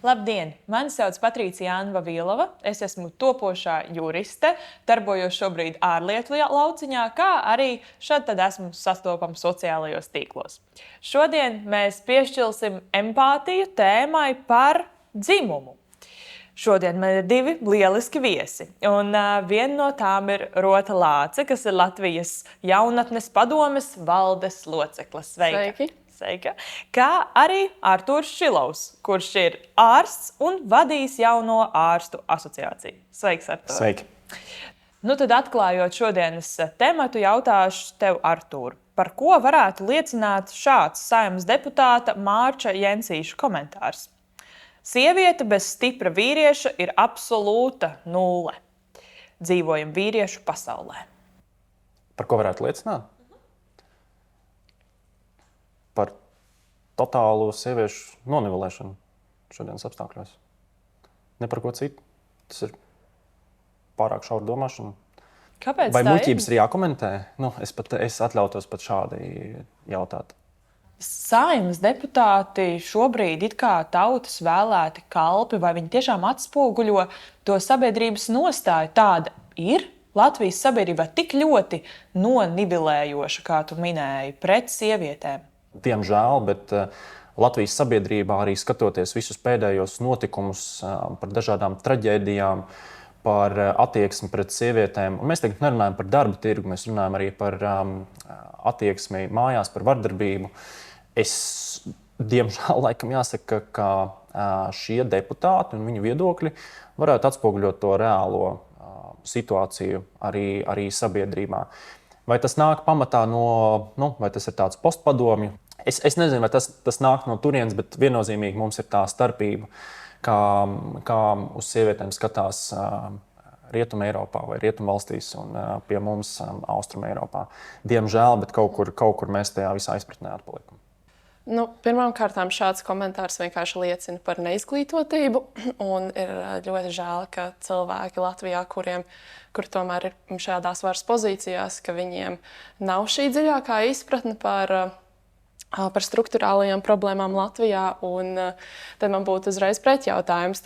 Labdien! Mani sauc Patricija Anva Vīlova. Es esmu topošā juriste, darbojos šobrīd ārlietu lauciņā, kā arī šad tad esmu sastopama sociālajos tīklos. Šodien mēs piešķilsim empātiju tēmai par dzimumu. Šodien man ir divi lieliski viesi, un viena no tām ir Rota Lāce, kas ir Latvijas jaunatnes padomes valdes locekle. Sveiki! Sveika. Kā arī Artūrs Šilovs, kurš ir ārsts un vadījis jauno ārstu asociāciju. Sveiks, Artūr! Sveiki! Nu tad atklājot šodienas tematu, jautāšu tev, Artūr, par ko varētu liecināt šāds Saeimas deputāta Mārča Jensīša komentārs. Sieviete bez stipra vīrieša ir absolūta nulle. Dzīvojam vīriešu pasaulē. Par ko varētu liecināt? Par totālu sieviešu nonivelēšanu šodienas apstākļos. Ne par ko citu. Tas ir pārāk šaura domāšana. Kāpēc Vai tā muļķības ir jākomentē? Es atļautos pat šādi jautāt. Saeimas deputāti šobrīd it kā tautas vēlēti kalpi, vai viņi tiešām atspoguļo to sabiedrības nostāju? Tāda ir Latvijas sabiedrībā tik ļoti nonivelējoša, kā tu minēji, pret sievietēm. Diemžēl, bet Latvijas sabiedrībā arī skatoties visus pēdējos notikumus par dažādām traģēdijām, par attieksmi pret sievietēm. Un mēs tagad nerunājam par darba tirgu, mēs runājam arī par attieksmi mājās, par vardarbību. Es, diemžēl, laikam jāsaka, ka šie deputāti un viņu viedokļi varētu atspoguļot to reālo situāciju arī sabiedrībā. Vai tas nāk pamatā vai tas ir tāds postpadomju? Es nezinu, vai tas nāk no turienes, bet viennozīmīgi mums ir tā starpība, kā uz sievietēm skatās Rietuma Eiropā vai Rietuma valstīs un pie mums Austruma Eiropā. Diemžēl, bet kaut kur mēs tajā visā izpratnē atpalikam. Pirmkārt, šāds komentārs vienkārši liecina par neizglītotību. Un ir ļoti žēl, ka cilvēki Latvijā, kur tomēr ir šādās varas pozīcijās, ka viņiem nav šī dziļākā izpratne par strukturālajām problēmām Latvijā. Un tad man būtu uzreiz pretjautājums,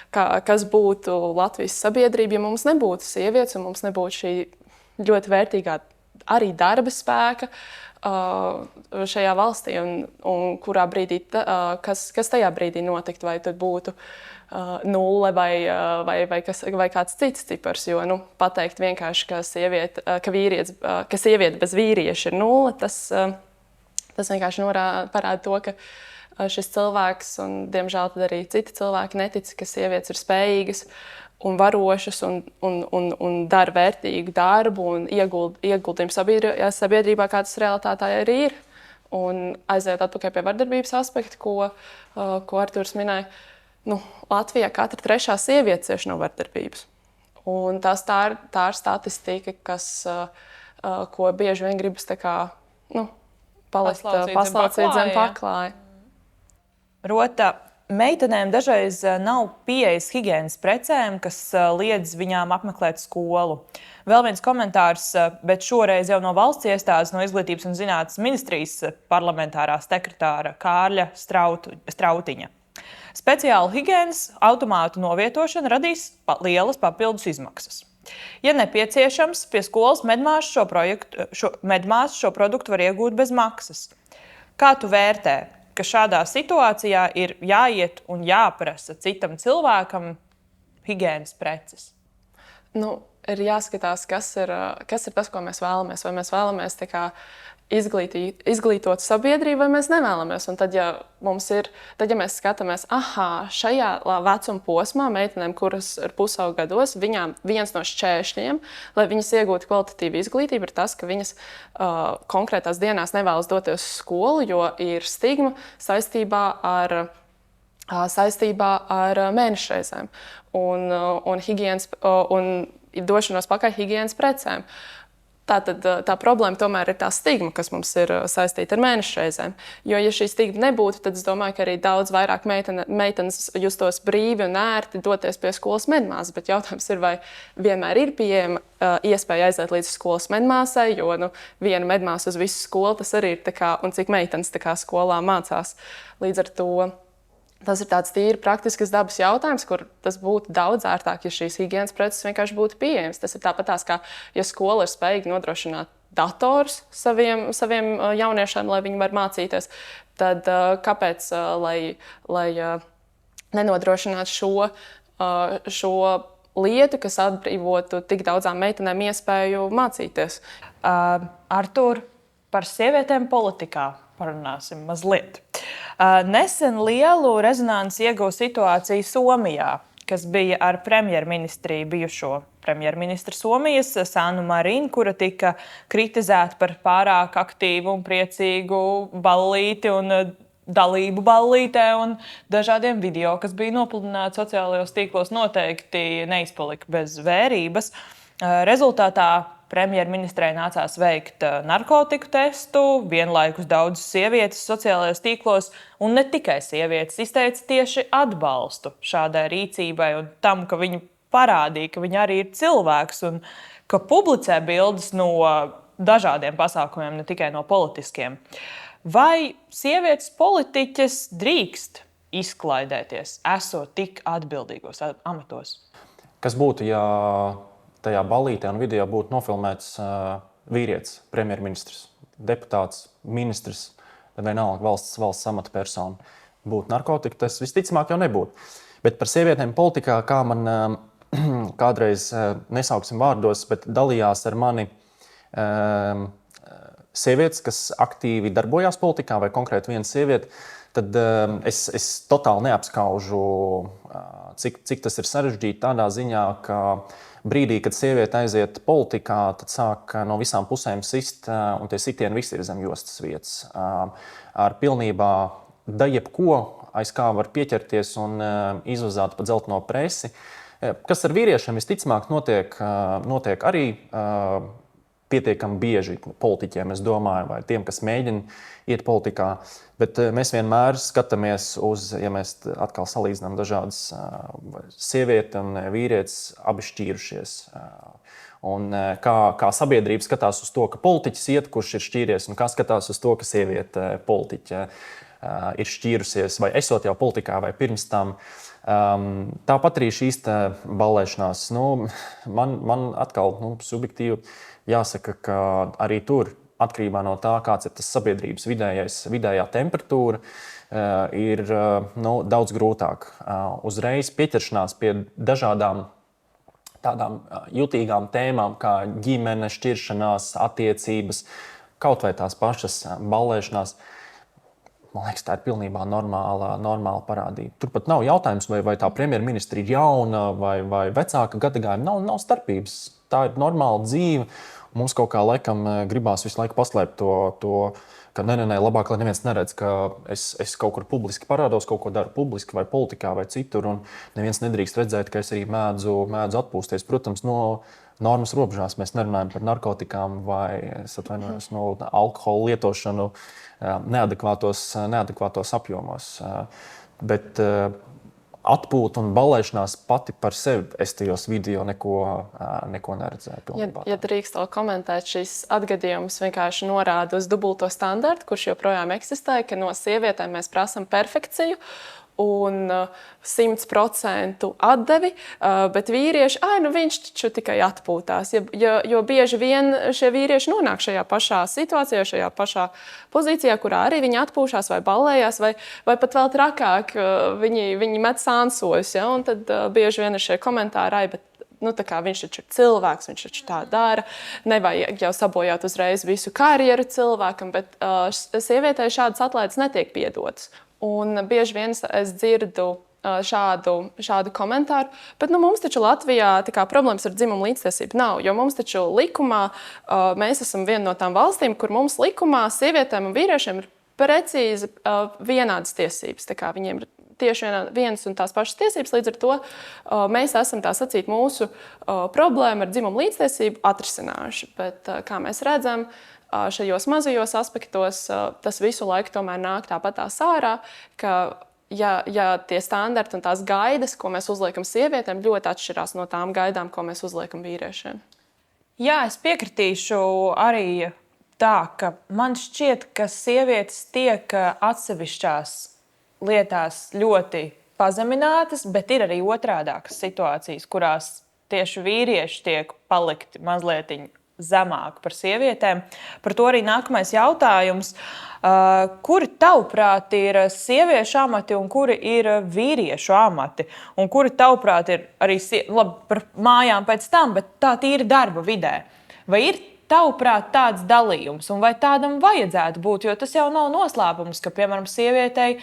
kas būtu Latvijas sabiedrība, ja mums nebūtu sievietes un mums nebūtu šī ļoti vērtīgā arī darba spēka šajā valstī, un kurā brīdī, kas tajā brīdī notiktu, vai tad būtu nulle vai kāds cits cipars, jo pateikt vienkārši, ka sieviete bez vīrieša ir nulle, tas vienkārši parāda to, ka šis cilvēks, un diemžēl tad arī citi cilvēki netic, ka sievietes ir spējīgas un varošas un dara vērtīgu darbu un ieguldījumu sabiedrībā, kā tas realitātē arī ir. Un aiziet atpakaļ pie vardarbības aspekta, ko Artūrs minēja. Latvijā katra trešā sieviete cieš no vardarbības. Un tā ir statistika, ko bieži vien gribas paslaucīt zem paklāja. Rota, meitenēm dažreiz nav pieejas higienas precēm, kas liedz viņām apmeklēt skolu. Vēl viens komentārs, bet šoreiz jau no valsts iestādes, no Izglītības un zinātnes ministrijas parlamentārā sekretāra Kārļa Strautiņa. Speciāla higienas automātu novietošana radīs lielas papildus izmaksas. Ja nepieciešams, pie skolas medmāsu šo produktu var iegūt bez maksas. Kā tu vērtē, ka šādā situācijā ir jāiet un jāprasa citam cilvēkam higienas preces? Ir jāskatās, kas ir tas, ko mēs vēlamies. Vai mēs vēlamies izglītot sabiedrību, vai mēs nevēlamies. Un tad, ja mēs skatāmies, šajā vecuma posmā meitenēm, kuras ir pusaugu gados, viņām viens no šķēršļiem, lai viņas iegūtu kvalitatīvu izglītību, ir tas, ka viņas konkrētās dienās nevēlas doties uz skolu, jo ir stigma saistībā ar mēnešreizēm un došanos pakaļ higienas precēm. Tātad tā problēma tomēr ir tā stigma, kas mums ir saistīta ar mēnešreizēm. Jo, ja šī stigma nebūtu, tad es domāju, ka arī daudz vairāk meitenes justos brīvi un ērti doties pie skolas medmāsas. Bet jautājums ir, vai vienmēr ir pieejama iespēja aiziet līdz skolas medmāsai, jo viena medmāsa uz visu skolu tas arī ir, un cik meitenes skolā mācās. Līdz ar to Tas ir tāds tīri praktisks dabas jautājums, kur tas būtu daudz ērtāk, ja šīs higienas preces vienkārši būtu pieejamas. Tas ir tāpatās, kā ja skola ir spējīga nodrošināt dators saviem jauniešiem, lai viņi var mācīties, tad kāpēc, lai nenodrošinātu šo lietu, kas atbrīvotu tik daudzām meitenēm iespēju mācīties? Artūr, par sievietēm politikā parunāsim mazliet. Nesen lielu rezonanci ieguva situācija Somijā, kas bija ar premjerministriju bijušo premjerministru Somijas Sannu Marinu, kura tika kritizēta par pārāk aktīvu un priecīgu ballīti un dalību ballītē, un dažādiem video, kas bija nopludināti sociālajos tīklos, noteikti neizpalika bez vērības. Rezultātā premjerministrei nācās veikt narkotiku testu, vienlaikus daudzas sievietes sociālajos tīklos, un ne tikai sievietes, izteica tieši atbalstu šādai rīcībai un tam, ka viņi parādīja, ka viņi arī ir cilvēks un ka publicē bildes no dažādiem pasākumiem, ne tikai no politiskiem. Vai sievietes politiķes drīkst izklaidēties, esot tik atbildīgos amatos? Kas būtu, ja tajā ballītē un video būtu nofilmēts vīrietis, premjerministrs, deputāts, ministrs, vienalga valsts amatpersona? Būtu narkotika, tas visticamāk jau nebūtu. Bet par sievietēm politikā, kā man kādreiz nesauksim vārdos, bet dalījās ar mani sievietes, kas aktīvi darbojās politikā, vai konkrēti viena sieviete, tad es totāli neapskaužu, cik tas ir sarežģīti tādā ziņā, ka brīdī, kad sieviete aiziet politikā, tad sāk no visām pusēm sist, un tie sitieni visi ir zem jostas vietas. Ar pilnībā jebko, aiz kā var pieķerties un izvazāt pa dzelteno presi, kas ar vīriešiem visticamāk notiek arī pietiekami bieži politiķiem, es domāju, vai tiem, kas mēģina iet politikā. Bet mēs vienmēr skatāmies uz, ja mēs atkal salīdzinām dažādas sievieti un vīrietis, abi šķīrušies. Un kā sabiedrība skatās uz to, ka politiķis iet, kurš ir šķīries, un kā skatās uz to, ka sieviete politiķa ir šķīrusies, vai esot jau politikā, vai pirms tam. Tāpat arī šīs ballēšanās. Man atkal subjektīvi jāsaka, ka arī tur, atkarībā no tā, kāds ir tas sabiedrības vidējā temperatūra, ir daudz grūtāk. Uzreiz pieķeršanās pie dažādām tādām jutīgām tēmām, kā ģimene, šķiršanās, attiecības, kaut vai tās pašas ballēšanās. Man liekas, tā ir pilnībā normāla parādība. Turpat nav jautājums, vai tā premjerministra ir jauna vai vecāka gadagājuma. Nav starpības. Tā ir normāla dzīve. Mums kaut kā laikam gribās visu laiku paslēpt to ka labāk, lai neviens neredz, ka es kaut kur publiski parādos, kaut ko daru publiski vai politikā vai citur, un neviens nedrīkst redzēt, ka es arī mēdzu atpūsties. Protams, no normas robežās mēs nerunājam par narkotikām vai, es atvainojos, no alkohola lietošanu neadekvātos apjomos. Bet atpūta un ballēšanās pati par sevi, es tajos video neko neredzēju. Ja drīkst vēl komentēt, šis atgadījums vienkārši norāda uz dubulto standartu, kurš joprojām eksistē, ka no sievietēm mēs prasam perfekciju un 100% atdevi, bet vīrieši, viņš taču tikai atpūtās. Jo bieži vien šie vīrieši nonāk šajā pašā situācijā, šajā pašā pozīcijā, kurā arī viņi atpūšās vai ballējās, vai pat vēl trakāk, viņi met sānsos, ja? Un tad bieži vien ir šie komentāri, bet viņš taču ir cilvēks, viņš taču tā dara. Nevajag jau sabojāt uzreiz visu karjeru cilvēkam, bet sievietei šādas atlaides netiek piedotas. Un bieži vien es dzirdu šādu komentāru, bet mums taču Latvijā problēmas ar dzimumu līdztiesību nav, jo mums taču likumā mēs esam viena no tām valstīm, kur mums likumā sievietēm un vīriešiem ir precīzi vienādas tiesības. Viņiem ir tieši vienas un tās pašas tiesības, līdz ar to mēs esam tā sacīt mūsu problēmu ar dzimumu līdztiesību atrisinājuši. Bet, kā mēs redzam, šajos mazajos aspektos tas visu laiku tomēr nāk tāpatās ārā, ka ja tie standarti un tās gaidas, ko mēs uzliekam sievietēm, ļoti atšķirās no tām gaidām, ko mēs uzliekam vīriešiem. Jā, es piekritīšu arī tā, ka man šķiet, ka sievietes tiek atsevišķās lietās ļoti pazeminātas, bet ir arī otrādākas situācijas, kurās tieši vīrieši tiek palikti mazliet zemāk par sievietēm. Par to arī nākamais jautājums. Kuri tavuprāt ir sieviešu amati un kuri ir vīriešu amati? Un kuri tavuprāt ir arī labi, par mājām pēc tam, bet tā tīri darba vidē? Vai ir tavuprāt tāds dalījums un vai tādam vajadzētu būt? Jo tas jau nav noslēpums, ka, piemēram, sievietei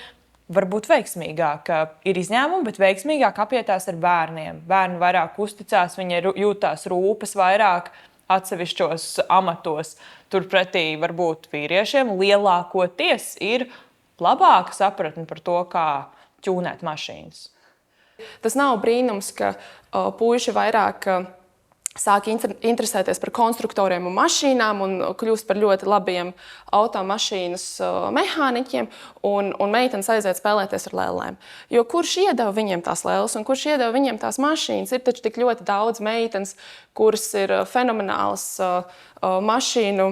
varbūt veiksmīgāk ir izņēmumi, bet veiksmīgāk apietās ar bērniem. Bērni vairāk uzticās, viņi jūtās rūpes vairāk atsevišķos amatos. Turpretī varbūt vīriešiem lielākoties ir labāka sapratne par to, kā ķūnēt mašīnas. Tas nav brīnums, ka puiši vairāk sāk interesēties par konstruktoriem un mašīnām un kļūst par ļoti labiem automašīnas mehāniķiem, un meitenes aiziet spēlēties ar lēlēm. Jo kurš iedeva viņiem tās lēles un kurš iedeva viņiem tās mašīnas? Ir taču tik ļoti daudz meitenes, kuras ir fenomenālas mašīnu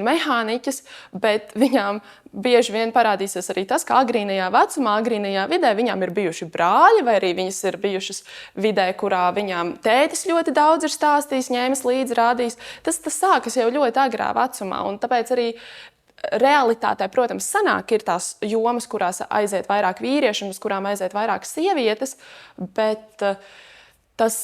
mehāniķis, bet viņām bieži vien parādīsies arī tas, ka agrīnajā vecumā, agrīnajā vidē viņām ir bijuši brāļi, vai arī viņas ir bijušas vidē, kurā viņām tētis ļoti daudz ir stāstījis, ņēmis līdzi, rādījis. Tas sākas jau ļoti agrā vecumā, un tāpēc arī realitātē, protams, sanāk ir tās jomas, kurās aiziet vairāk vīrieši un uz kurām aiziet vairāk sievietes, bet tas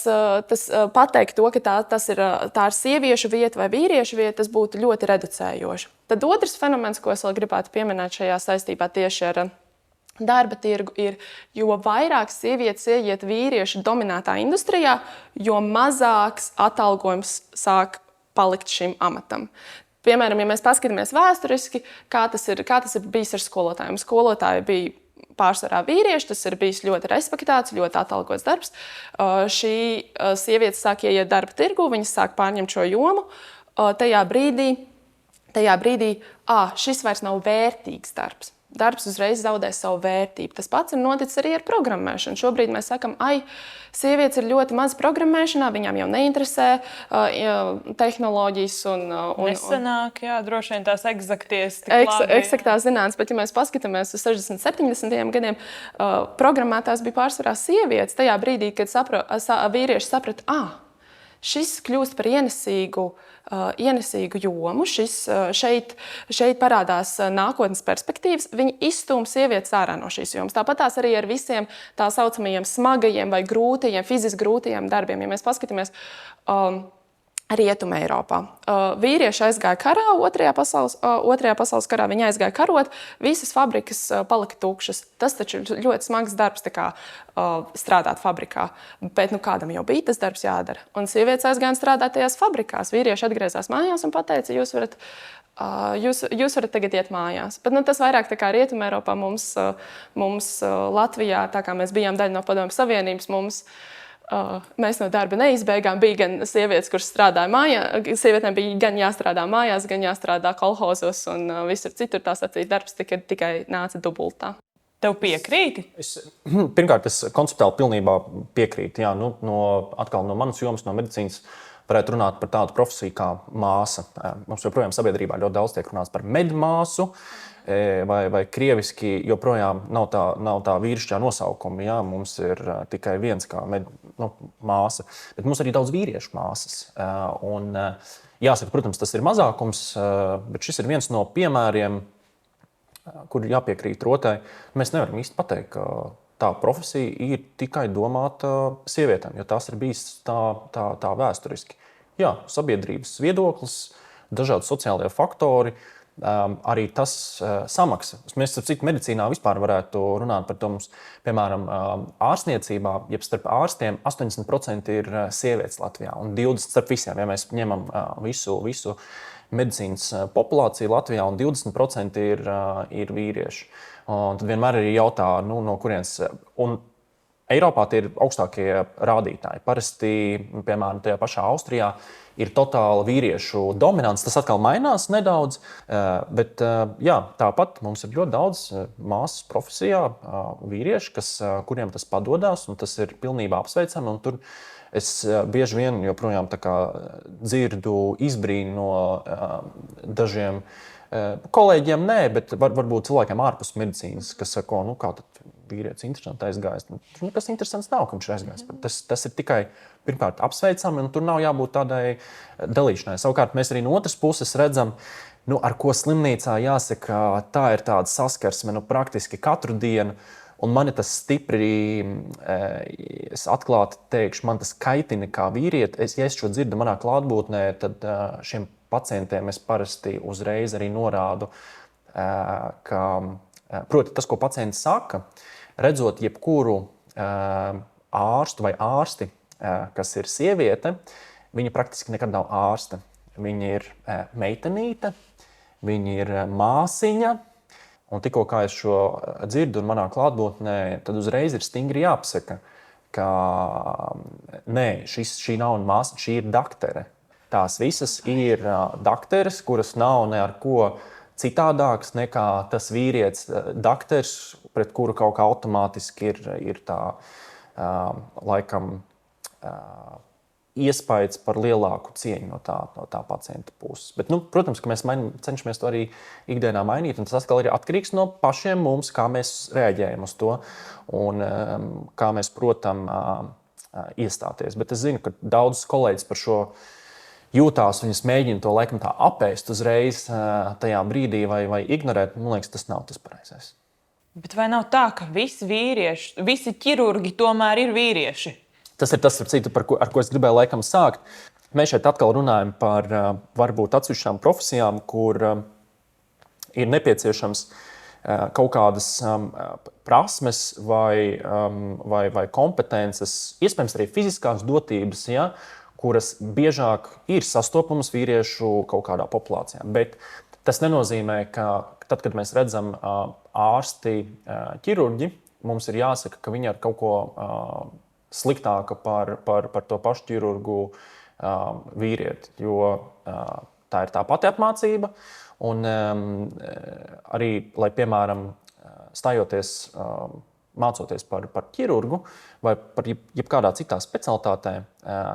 pateikt to, ka tā ir sieviešu vieta vai vīriešu vieta, tas būtu ļoti reducējoši. Tad otrs fenomens, ko es vēl gribētu pieminēt šajā saistībā tieši ar darba tirgu, ir, jo vairāk sievietes ieiet vīriešu dominētā industrijā, jo mazāks atalgojums sāk palikt šim amatam. Piemēram, ja mēs paskatāmies vēsturiski, kā tas ir bijis ar skolotājiem. Skolotāji bija pārsvarā vīrieši, tas ir bijis ļoti respektēts, ļoti atalgots darbs. Šī sieviete sāk ieiet darba tirgu, viņas sāk pārņemt šo jomu. Tajā brīdī šis vairs nav vērtīgs darbs. Darbs uzreiz zaudē savu vērtību. Tas pats ir noticis arī ar programmēšanu. Šobrīd mēs sakam, sievietes ir ļoti maz programmēšanā, viņām jau neinteresē tehnoloģijas Nesanāk, jā, droši vien tās eksaktās zinātnes, bet ja mēs paskatāmies uz 60, 70 gadiem, programmētās bija pārsvarā sievietes. Tajā brīdī, kad vīrieši saprata, šis kļūst par ienesīgu jomu, šeit parādās nākotnes perspektīvas, viņi izstūma sievietes ārā no šīs jomas. Tāpat tās arī ar visiem tā saucamajiem smagajiem vai grūtajiem, fiziski grūtajiem darbiem. Ja mēs paskatāmies Rietumē Eiropā. Vīrieši aizgāja karā, otrajā pasaules karā viņi aizgāja karot, visas fabrikas palika tukšas. Tas taču ir ļoti smags darbs, strādāt fabrikā. Bet kādam jau bija tas darbs jādara. Un sievietes aizgāja strādāt tajās fabrikās. Vīrieši atgriezās mājās un pateica, jūs varat tagad iet mājās. Bet tas vairāk tā kā Rietumē Eiropā mums Latvijā, tā kā mēs bijām daļa no Padomju Savienības, mēs no darba neizbēgām. Bija gan sievietes, kuras strādāja mājās, sievietēm bija gan jāstrādā mājās, gan jāstrādā kolhozos un visur citur tās acīs darbs tikai nāca dubultā. Tev piekrīti? Pirmkārt, es konceptuāli pilnībā piekrītu. Jā, atkal no manas jomas, no medicīnas, varētu runāt par tādu profesiju kā māsa. Mums joprojām sabiedrībā ļoti daudz tiek runāts par medmāsu, vai krieviski joprojām nav tā vīrišķā nosaukuma. Jā, mums ir tikai viens kā māsa, bet mums arī daudz vīriešu māsas. Un, jāsaka, protams, tas ir mazākums, bet šis ir viens no piemēriem, kur jāpiekrīt rotai. Mēs nevaram īsti pateikt, ka tā profesija ir tikai domāta sievietēm, jo tas ir bijis tā vēsturiski. Jā, sabiedrības viedoklis, dažādi sociālie faktori, arī tas samaksa. Mēs citu medicīnā vispār varētu runāt par to. Mums, piemēram, ārstniecībā, jeb starp ārstiem 80% ir sievietes Latvijā un 20% starp visiem. Ja mēs ņemam visu medicīnas populāciju Latvijā un 20% ir vīrieši. Un tad vienmēr arī jautā, no kurienes. Un Eiropā tie ir augstākie rādītāji. Parasti, piemēram, tajā pašā Austrijā ir totāla vīriešu dominants. Tas atkal mainās nedaudz, bet jā, tāpat mums ir ļoti daudz māsas profesijā vīrieši, kuriem tas padodas, un tas ir pilnībā apsveicami. Un tur es bieži vien joprojām dzirdu izbrīnu no dažiem Kolēģiem nē, bet varbūt cilvēkiem ārpus medicīnas, kas saka, kā tad vīrietis interesanti aizgājis. Kas interesants nav, ka viņš ir aizgājis. Tas ir tikai pirmkārt apsveicami, un tur nav jābūt tādai dalīšanai. Savukārt mēs arī no otras puses redzam, ar ko slimnīcā jāsaka, tā ir tāda saskarsme praktiski katru dienu. Un man tas stipri, es atklāti teikšu, man tas kaitina kā vīrieti. Ja es šo dzirdu manā klātbūtnē, tad šiem pacientiem es parasti uzreiz arī norādu, ka, proti, tas, ko pacients saka, redzot jebkuru ārstu vai ārsti, kas ir sieviete, viņa praktiski nekad nav ārste. Viņa ir meitenīte, viņa ir māsiņa. Un tikko kā es šo dzirdu un manā klātbūtnē, tad uzreiz ir stingri jāpasaka, ka nē, šī nav māsa, šī ir daktere. Tās visas ir dakteres, kuras nav ne ar ko citādāks nekā tas vīrietis dakters, pret kuru kaut kā automātiski ir tā, laikam, iespējas par lielāku cieņu no tā pacienta puses. Bet, protams, ka mēs cenšamies to arī ikdienā mainīt, un tas atkal ir atkarīgs no pašiem mums, kā mēs reaģējam uz to un kā mēs protam iestāties. Bet es zinu, ka daudz kolēģis par šo jūtās, un es mēģinu to laikam tā apēst uzreiz tajā brīdī vai ignorēt. Man liekas, tas nav tas pareizais. Bet vai nav tā, ka visi ķirurgi tomēr ir vīrieši? Tas ir tas, ar ko es gribēju laikam sākt. Mēs šeit atkal runājam par varbūt atsevišķām profesijām, kur ir nepieciešams kaut kādas prasmes vai kompetences, iespējams arī fiziskās dotības, ja, kuras biežāk ir sastopamas vīriešu kaut kādā populācijā. Bet tas nenozīmē, ka tad, kad mēs redzam ārsti, ķirurģi, mums ir jāsaka, ka viņi ar kaut ko sliktāka par to pašu ķirurgu vīrieti, jo tā ir tā pati apmācība. Un arī, lai, piemēram, stājoties, mācoties par ķirurgu vai par jebkādā citā specialitātē,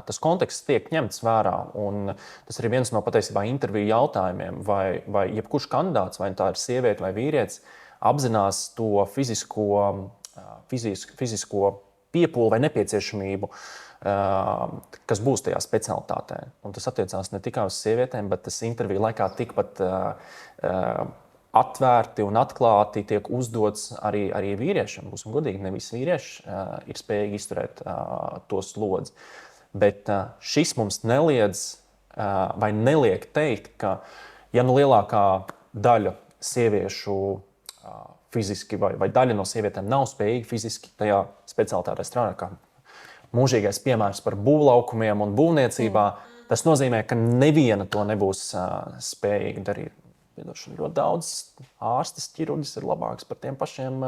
tas konteksts tiek ņemts vērā. Un tas ir viens no patiesībā interviju jautājumiem, vai jebkurš kandidāts, vai tā ir sieviete vai vīrietis, apzinās to fizisko piepūli vai nepieciešamību, kas būs tajā specialitātē. Un tas attiecās ne tikai uz sievietēm, bet tas interviju laikā tikpat atvērti un atklāti tiek uzdots arī vīriešiem. Būsim godīgi, ne visi vīrieši ir spējīgi izturēt to slodzi. Bet šis mums neliedz vai neliek teikt, ka ja lielākā daļa sieviešu fiziski vai daļa no sievietēm nav spējīga fiziski tajā specialitātē strādāt, kā mūžīgais piemērs par būvlaukumiem un būvniecībā, tas nozīmē, ka neviena to nebūs spējīga darīt. Ļoti daudz ārstes, ķirurģis ir labāks par tiem pašiem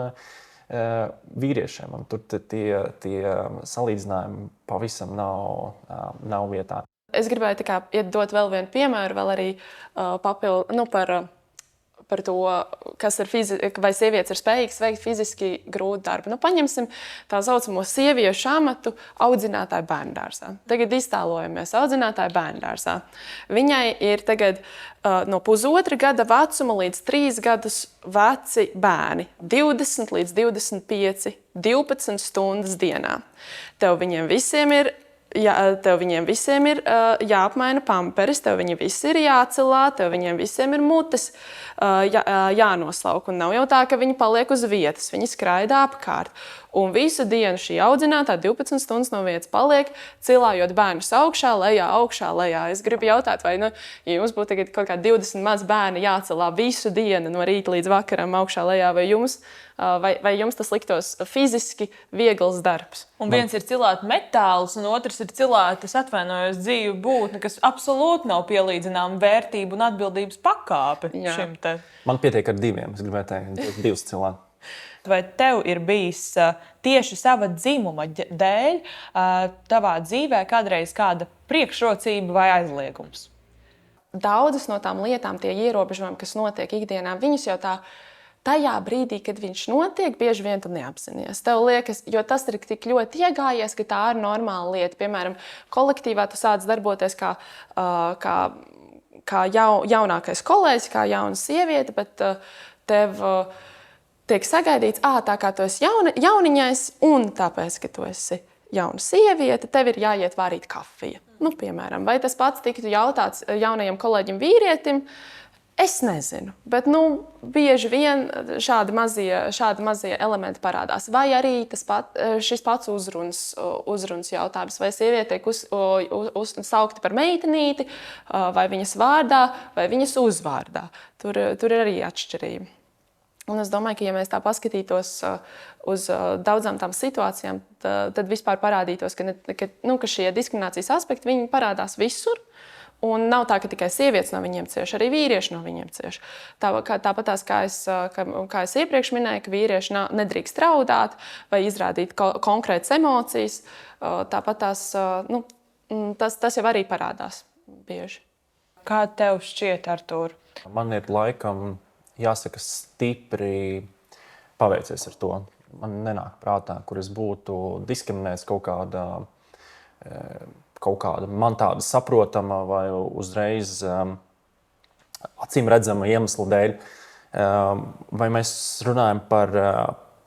vīriešiem, un tur tie salīdzinājumi pavisam nav vietā. Es gribēju dot vēl vienu piemēru, vēl arī papildu par to, vai sievietes ir spējīgas veikt fiziski grūtu darbu. Paņemsim tā saucamo sieviešu amatu audzinātāju bērndārzā. Tagad iztēlojamies audzinātāju bērndārzā. Viņai ir tagad no 1,5 gada vecuma līdz 3 gadus veci bērni. 20 līdz 25, 12 stundas dienā. Tev viņiem visiem ir jāapmaina pamperes, tev viņi visi ir jācelā, tev viņiem visiem ir mutes jānoslauk. Un nav jau tā, ka viņi paliek uz vietas, viņi skraida apkārt. Un visu dienu šī audzinātā 12 stundas no vietas paliek, cilājot bērnus augšā, lejā. Es gribu jautāt, vai ja jums būtu tagad kaut kā 20 maz bērni jācelā visu dienu no rīta līdz vakaram augšā, lejā, vai jums tas liktos fiziski viegls darbs? Un viens ir cilāt metālus, un otrs ir cilāt, es atvainojos, dzīvu būtni, kas absolūti nav pielīdzināma vērtību un atbildības pakāpe šim te. Man pietiek ar 2, es gribēju teikt, 2 cilāt. Vai tev ir bijis tieši sava dzimuma dēļ tavā dzīvē kādreiz kāda priekšrocība vai aizliegums? Daudzas no tām lietām, tie ierobežojumi, kas notiek ikdienā, viņus jau tajā brīdī, kad viņš notiek, bieži vien tu neapzinies. Tev liekas, jo tas ir tik ļoti iegājies, ka tā ir normāla lieta. Piemēram, kolektīvā tu sāc darboties kā kā jaunākais kolēģis, kā jauna sieviete, bet tev tiek sagaidīts, tā kā tu esi jauniņais, un tāpēc, ka tu esi jauna sieviete, tev ir jāiet vārīt kafiju. Piemēram, vai tas pats tiktu jautāts jaunajam kolēģim vīrietim? Es nezinu, bet bieži vien šādi mazie elementi parādās. Vai arī šis pats uzrunas jautājums, vai sieviete tiek saukta par meitenīti, vai viņas vārdā, vai viņas uzvārdā. Tur ir arī atšķirība. Un es domāju, ka, ja mēs tā paskatītos uz daudzām tām situācijām, tad vispār parādītos, ka šie diskriminācijas aspekti viņi parādās visur. Un nav tā, ka tikai sievietes no viņiem cieš, arī vīrieši no viņiem cieš. Tāpat kā es iepriekš minēju, ka vīrieši nedrīkst raudāt vai izrādīt konkrētas emocijas, tāpat tas jau arī parādās bieži. Kā tev šķiet, Artūr? Man ir laikam jāsaka, stipri paveicies ar to. Man nenāk prātā, kur es būtu diskriminēts kaut kāda man tāda saprotama vai uzreiz acīm redzama iemesla dēļ. Vai mēs runājam par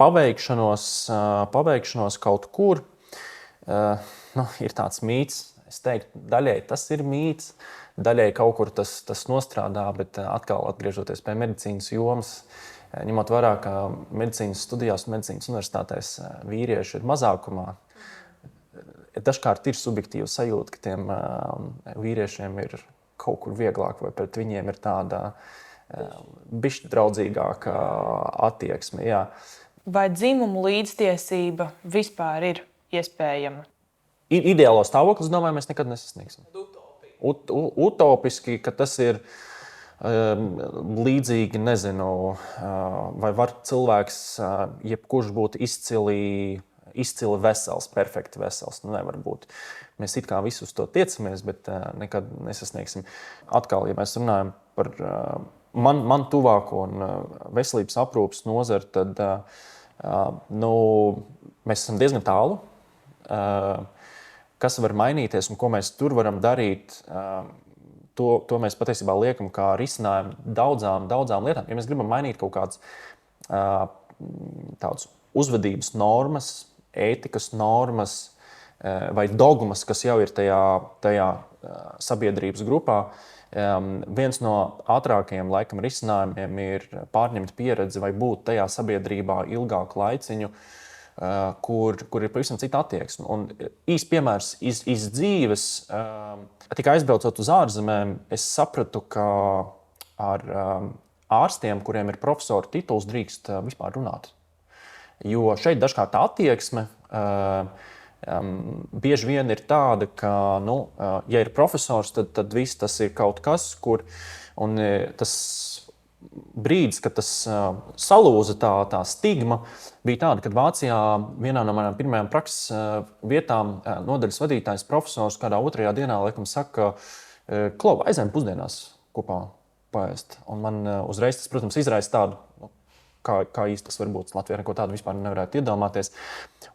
paveikšanos kaut kur? Ir tāds mīts. Es teiktu, daļai tas ir mīts, daļai kaut kur tas nostrādā, bet atkal atgriežoties pie medicīnas jomas, ņemot vērā, ka medicīnas studijās un medicīnas universitātēs vīrieši ir mazākumā, dažkārt ir subjektīva sajūta, ka tiem vīriešiem ir kaut kur vieglāk vai pret viņiem ir tāda bišķi draudzīgāka attieksme. Jā. Vai dzimumu līdztiesība vispār ir iespējama? Ideālo stāvokli, domāju, mēs nekad nesasniegsim. Utopiski, ka tas ir līdzīgi, nezinu, vai var cilvēks, jebkurš būt izcili vesels, perfekti vesels. Nevar būt. Mēs it kā visus to tiecamies, bet nekad nesasniegsim. Atkal, ja mēs runājam par man tuvāko un veselības aprūpes nozari, tad mēs esam diezgan tālu. Kas var mainīties un ko mēs tur varam darīt, to mēs patiesībā liekam kā risinājumu daudzām lietām. Ja mēs gribam mainīt kaut kādas tādas uzvedības normas, ētikas normas vai dogmas, kas jau ir tajā sabiedrības grupā, viens no ātrākajiem laikam risinājumiem ir pārņemt pieredzi vai būt tajā sabiedrībā ilgāku laiciņu, kur ir pavisam cita attieksme. Un īsts piemērs iz dzīves. Tikai aizbraucot uz ārzemēm, es sapratu, ka ar ārstiem, kuriem ir profesora tituls, drīkst vispār runāt. Jo šeit dažkārt tā attieksme bieži vien ir tāda, ka, ja ir profesors, tad viss tas ir kaut kas, kur un tas brīdis, kad tas salūza tā stigma, bija tāda, kad Vācijā vienā no manām pirmajām prakses vietām nodaļas vadītājs profesors kādā otrajā dienā laikam saka, Klau, aizējām pusdienās kopā paēst. Un man uzreiz tas, protams, izraisa tādu, kā īsti tas var būt. Latvijā neko tādu vispār nevarētu iedomāties.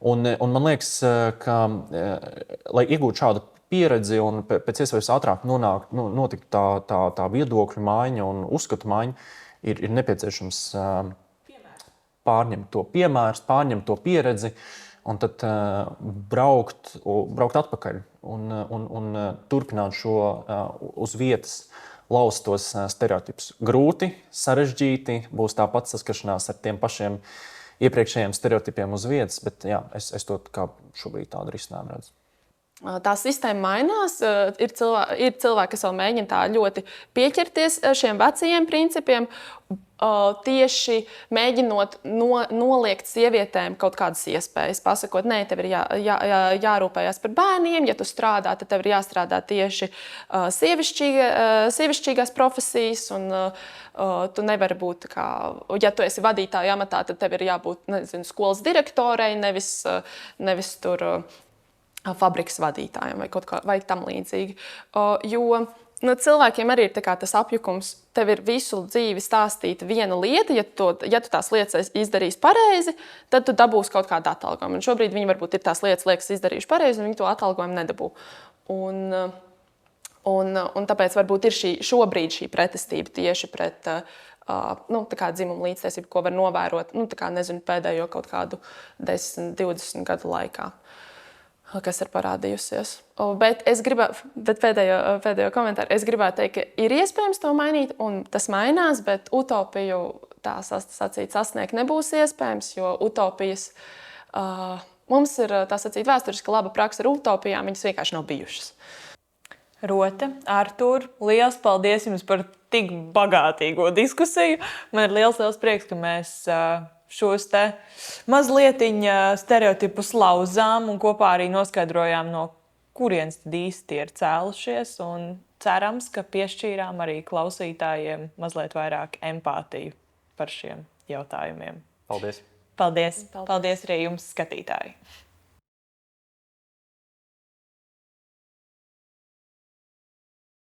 Un man liekas, ka, lai iegūtu šādu pieredzi un pēc iespējas ātrāk notikt tā viedokļu maiņa un uzskatu maiņa, ir nepieciešams pārņemt to piemēru, pārņemt to pieredzi un tad braukt atpakaļ un turpināt šo uz vietas laustos stereotipus. Grūti, sarežģīti, būs tāpat saskaršanās ar tiem pašiem iepriekšējiem stereotipiem uz vietas, bet jā, es to kā šobrīd tādu risinājumu redzu. Tā sistēma mainās. Ir cilvēki, kas vēl mēģina tā ļoti pieķerties šiem vecajiem principiem, tieši mēģinot noliegt sievietēm kaut kādas iespējas. Pasakot, nē, tev ir jārūpējas par bērniem, ja tu strādā, tad tev ir jāstrādā tieši sievišķīgās profesijas, un tu nevari būt kā, ja tu esi vadītāja amatā, tad tev ir jābūt, nezinu, skolas direktorei, nevis tur fabrikas vadītājiem vai tam līdzīgi. Jo cilvēkiem arī ir tas apjukums. Tev ir visu dzīvi stāstīt viena lieta, ja tu tās lietas izdarīsi pareizi, tad tu dabūsi kaut kādu atalgojumu. Un šobrīd viņi varbūt ir tās lietas izdarījuši pareizi, un viņi to atalgojumu nedabū. Un tāpēc varbūt ir šobrīd šī pretestība tieši pret dzimumu līdztiesību, ko var novērot pēdējo kaut kādu 10, 20 gadu laikā, kas ir parādījusies. Bet pēdējo komentāru es gribētu teikt, ka ir iespējams to mainīt, un tas mainās, bet utopiju tā sasniegt nebūs iespējams, jo utopijas mums ir tā sacīt vēsturiski laba praksa ar utopijām, viņas vienkārši nav bijušas. Rote, Artūr, liels paldies jums par tik bagātīgo diskusiju. Man ir liels prieks, ka mēs šos te mazlietiņa stereotipus lauzām un kopā arī noskaidrojām, no kurienes tad īsti ir cēlušies. Un cerams, ka piešķīrām arī klausītājiem mazliet vairāk empātiju par šiem jautājumiem. Paldies! Paldies arī jums, skatītāji!